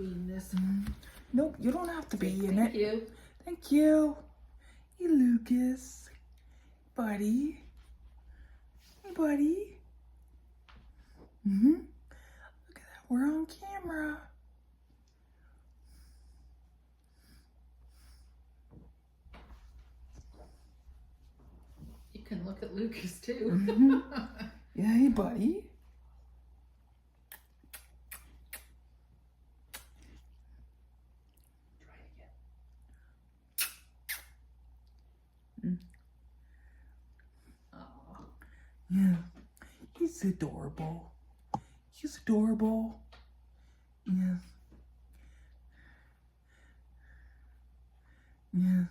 be in this. Nope, you don't have to be in it. Thank you. Thank you. Hey, Lucas. Buddy. Hey, buddy. Look at that. We're on camera. You can look at Lucas too. Yeah, hey, buddy. Try it again. Oh. Yeah. He's adorable. He's adorable. Yeah. Yeah.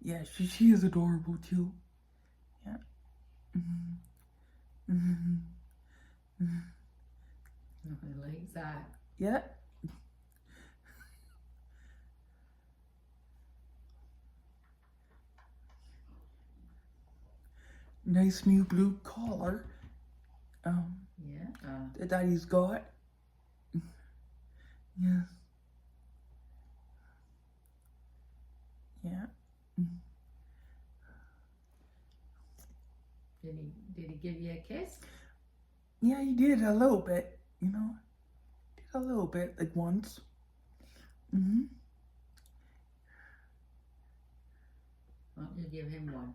Yeah, she is adorable too. Yeah. He likes that. Yeah. Nice new blue collar. Yeah. That Daddy's got. Yeah. Yeah. Did he give you a kiss? Yeah, he did a little bit, you know. Did a little bit, like once. Why don't you give him one?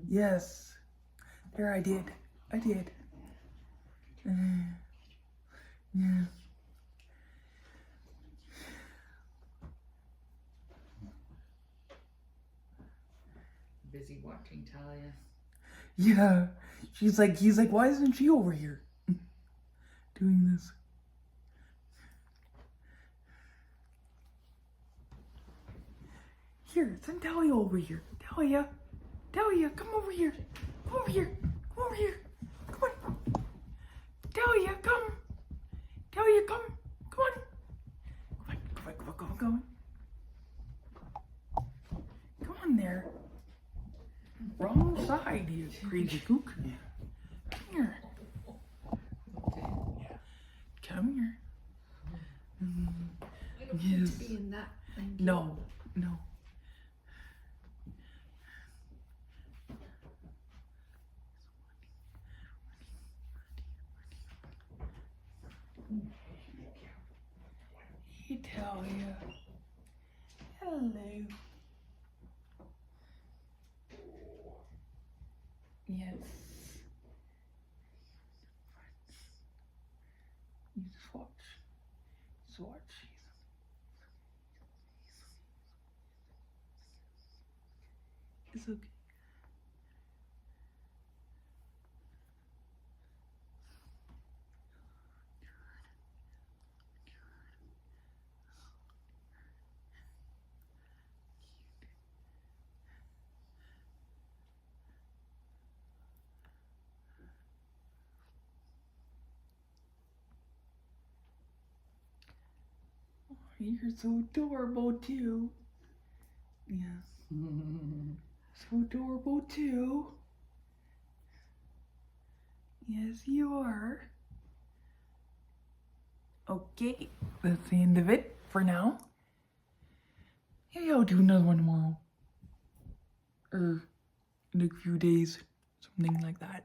Yes. There, I did. I did. Yeah. Busy watching Thalia. Yeah. He's like, why isn't she over here doing this? Here, send Thalia over here. Thalia, come over here. Come over here. Come over here. Come on. Thalia, come. Thalia, come. Come on. Come on. Come on there. Wrong side, you crazy kook. Come here. Come here. I don't Yes. want to be in that. Thank you. No. Hey, Thalia. Hello. Yes. You just watch. Just watch. It's okay. You're so adorable too. Yes. So adorable too. Yes, you are. Okay, that's the end of it for now. Maybe I'll do another one tomorrow. Or in a few days. Something like that.